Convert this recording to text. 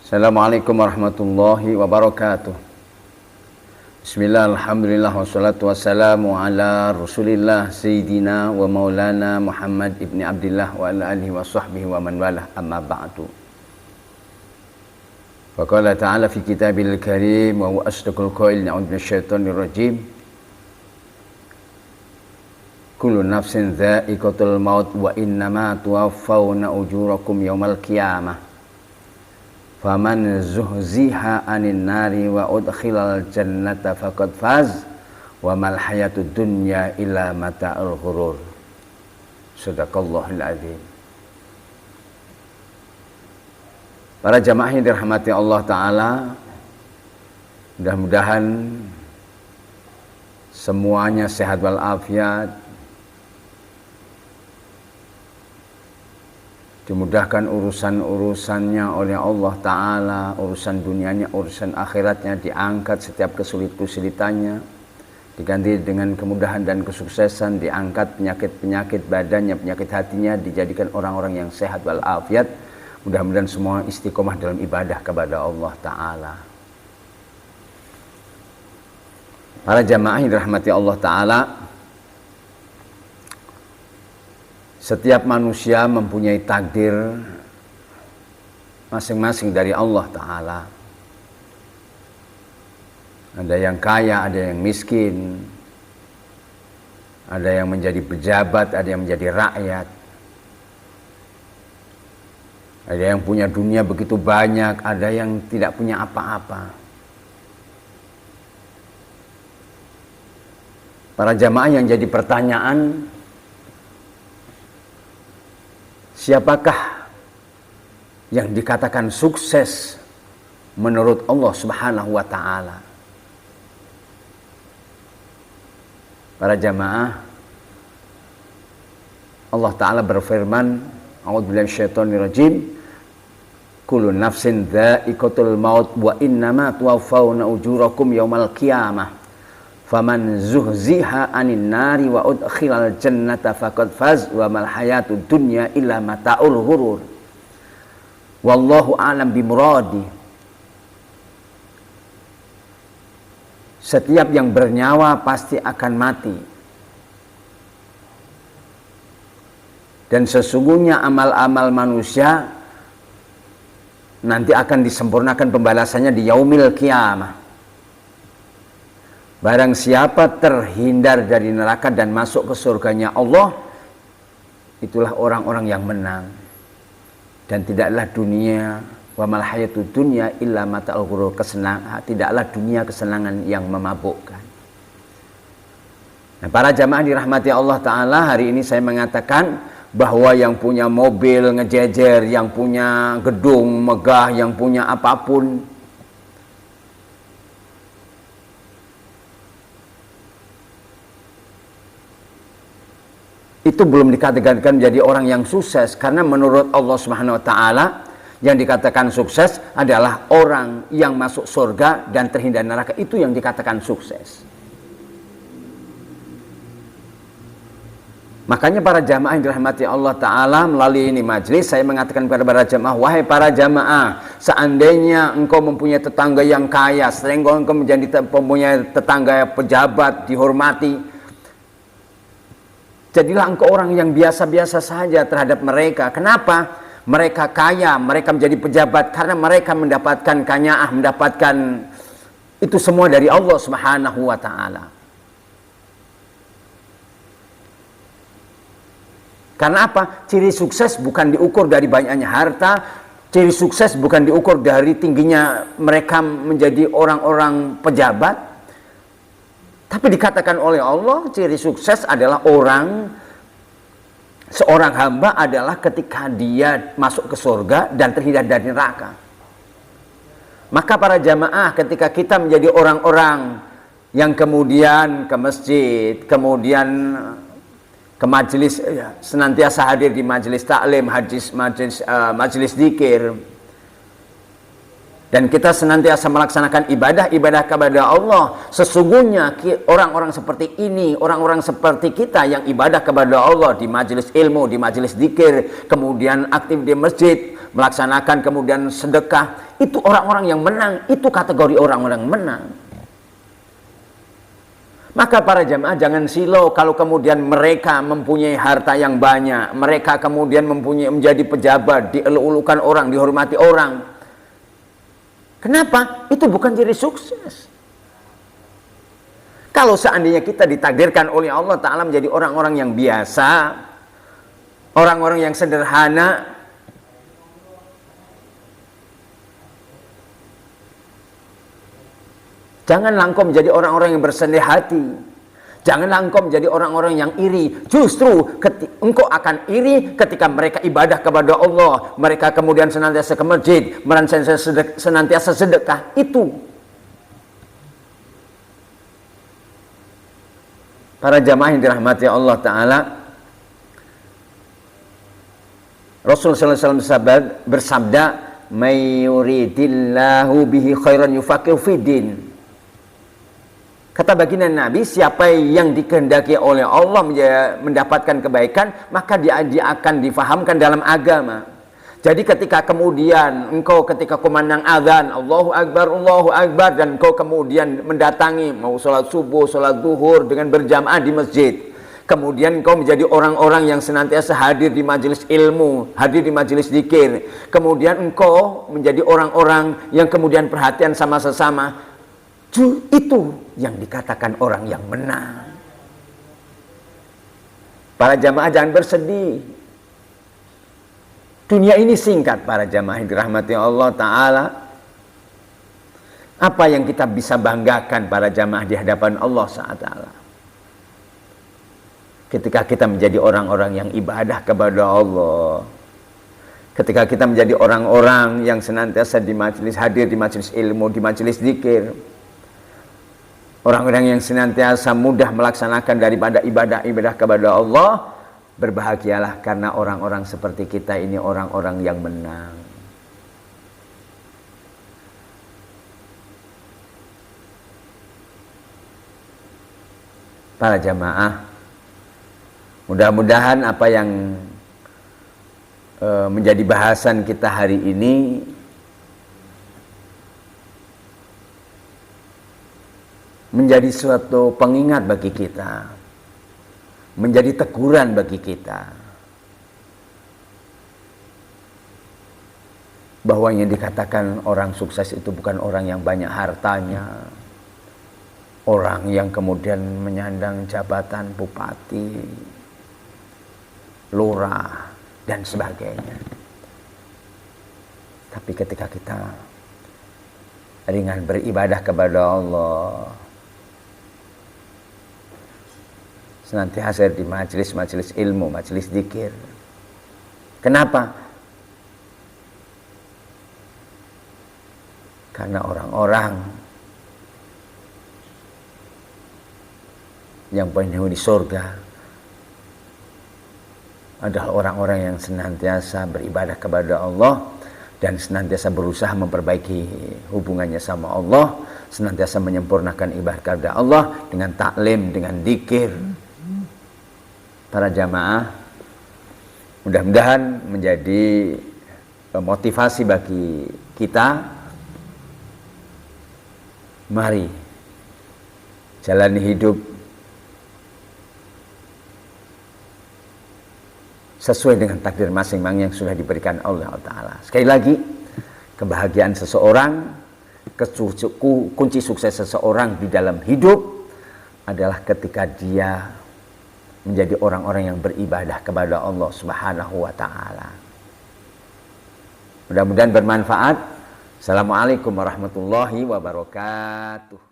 Assalamualaikum warahmatullahi wabarakatuh. Bismillah, alhamdulillah, wassalatu wassalamu ala rasulillah Sayyidina wa maulana Muhammad ibni Abdillah wa ala alihi wa sahbihi wa man walah, amma ba'du. Wa qala ta'ala fi kitabil karim wa huwa asdaqul qail, na'udzu minasyaitonir rajim. Kullu nafsin dha'iqatul maut wa innama tuwaffawna ujurakum yaumal qiyamah. Faman zuhziha anin nari wa udkhilal jannata faqad faz wa mal hayatud dunya illa mata'ul ghurur. Shadaqallahul azim. Para jamaah yang dirahmati Allah Ta'ala, mudah-mudahan semuanya sehat walafiat, dimudahkan urusan-urusannya oleh Allah Ta'ala, urusan dunianya, urusan akhiratnya, diangkat setiap kesulitannya, diganti dengan kemudahan dan kesuksesan, diangkat penyakit-penyakit badannya, penyakit hatinya, dijadikan orang-orang yang sehat walafiat. Mudah-mudahan semua istiqomah dalam ibadah kepada Allah Ta'ala. Para jamaah yang dirahmati Allah Ta'ala, setiap manusia mempunyai takdir masing-masing dari Allah Ta'ala. Ada yang kaya, ada yang miskin, ada yang menjadi pejabat, ada yang menjadi rakyat, ada yang punya dunia begitu banyak, ada yang tidak punya apa-apa. Para jamaah yang jadi pertanyaan, siapakah yang dikatakan sukses menurut Allah Subhanahu wa Ta'ala? Para jamaah, Allah Ta'ala berfirman, a'udzubillahi minasyaitonir rajim, kullu nafsin dha'iqatul maut wa innama tuwaffawna ujurakum yaumal qiyamah. Faman zuhziha anin nari wa udkhilal jannata faqad faz wa mal hayatud dunya illa mata'ul ghurur. Wallahu a'lam bimuradi. Setiap yang bernyawa pasti akan mati. Dan sesungguhnya amal-amal manusia nanti akan disempurnakan pembalasannya di yaumil qiyamah. Barang siapa terhindar dari neraka dan masuk ke surganya Allah, itulah orang-orang yang menang. Dan tidaklah dunia, wa mal hayatud dunya illa mata'ul ghurur, tidaklah dunia kesenangan yang memabukkan. Nah, para jamaah dirahmati Allah Ta'ala, hari ini saya mengatakan bahwa yang punya mobil ngejejer, yang punya gedung megah, yang punya apapun, itu belum dikatakan menjadi orang yang sukses. Karena menurut Allah Subhanahu wa Ta'ala, yang dikatakan sukses adalah orang yang masuk surga dan terhindar neraka. Itu yang dikatakan sukses. Makanya para jamaah yang dirahmati Allah Ta'ala, melalui ini majelis saya mengatakan kepada para jamaah, wahai para jamaah, seandainya engkau mempunyai tetangga yang kaya, sehingga engkau mempunyai tetangga pejabat, dihormati, jadilah engkau orang yang biasa-biasa saja terhadap mereka. Kenapa? Mereka kaya, mereka menjadi pejabat karena mereka mendapatkan kanyaah, mendapatkan itu semua dari Allah Subhanahu wa Ta'ala. Karena apa? Ciri sukses bukan diukur dari banyaknya harta, ciri sukses bukan diukur dari tingginya mereka menjadi orang-orang pejabat. Tapi dikatakan oleh Allah, ciri sukses adalah seorang hamba adalah ketika dia masuk ke surga dan terhindar dari neraka. Maka para jamaah, ketika kita menjadi orang-orang yang kemudian ke masjid, kemudian ke majelis, senantiasa hadir di majelis taklim, majelis zikir, dan kita senantiasa melaksanakan ibadah-ibadah kepada Allah, sesungguhnya orang-orang seperti ini, orang-orang seperti kita yang ibadah kepada Allah di majelis ilmu, di majelis zikir, kemudian aktif di masjid, melaksanakan kemudian sedekah, itu orang-orang yang menang, itu kategori orang-orang menang. Maka para jamaah jangan silau kalau kemudian mereka mempunyai harta yang banyak, mereka kemudian menjadi pejabat, dielu-elukan orang, dihormati orang. Kenapa? Itu bukan ciri sukses. Kalau seandainya kita ditakdirkan oleh Allah Ta'ala menjadi orang-orang yang biasa, orang-orang yang sederhana, janganlah engkau menjadi orang-orang yang bersenang hati. Janganlah engkau menjadi orang-orang yang iri. Justru engkau akan iri ketika mereka ibadah kepada Allah, mereka kemudian senantiasa ke masjid, senantiasa sedekah. Itu para jamaah yang dirahmati Allah Ta'ala, Rasul sallallahu alaihi wasallam bersabda, "May yuridillahu bihi khairan yufaqihu fiddin." Kata baginda Nabi, siapa yang dikehendaki oleh Allah mendapatkan kebaikan, maka dia akan difahamkan dalam agama. Jadi ketika kemudian engkau ketika kumandang azan, Allahu Akbar, dan engkau kemudian mendatangi mau sholat subuh, sholat zuhur dengan berjamaah di masjid, kemudian engkau menjadi orang-orang yang senantiasa hadir di majelis ilmu, hadir di majelis zikir, kemudian engkau menjadi orang-orang yang kemudian perhatian sama sesama, itu yang dikatakan orang yang menang. Para jamaah jangan bersedih. Dunia ini singkat para jamaah yang dirahmati Allah Ta'ala. Apa yang kita bisa banggakan para jamaah di hadapan Allah Ta'ala? Ketika kita menjadi orang-orang yang ibadah kepada Allah, ketika kita menjadi orang-orang yang senantiasa hadir di majelis ilmu, di majelis zikir, orang-orang yang senantiasa mudah melaksanakan daripada ibadah-ibadah kepada Allah, berbahagialah karena orang-orang seperti kita ini orang-orang yang menang. Para jamaah, mudah-mudahan apa yang menjadi bahasan kita hari ini menjadi suatu pengingat bagi kita, menjadi teguran bagi kita, bahwa yang dikatakan orang sukses itu bukan orang yang banyak hartanya, orang yang kemudian menyandang jabatan bupati, lurah, dan sebagainya. Tapi ketika kita ringan beribadah kepada Allah, senantiasa di majelis-majelis ilmu, majelis zikir. Kenapa? Karena orang-orang yang penghuni surga adalah orang-orang yang senantiasa beribadah kepada Allah dan senantiasa berusaha memperbaiki hubungannya sama Allah, senantiasa menyempurnakan ibadah kepada Allah dengan taklim, dengan zikir. Para jamaah, mudah-mudahan menjadi motivasi bagi kita. Mari jalani hidup sesuai dengan takdir masing-masing yang sudah diberikan oleh Allah Ta'ala. Sekali lagi, kebahagiaan seseorang, kunci sukses seseorang di dalam hidup adalah ketika dia menjadi orang-orang yang beribadah kepada Allah Subhanahu wa Ta'ala. Mudah-mudahan bermanfaat. Assalamualaikum warahmatullahi wabarakatuh.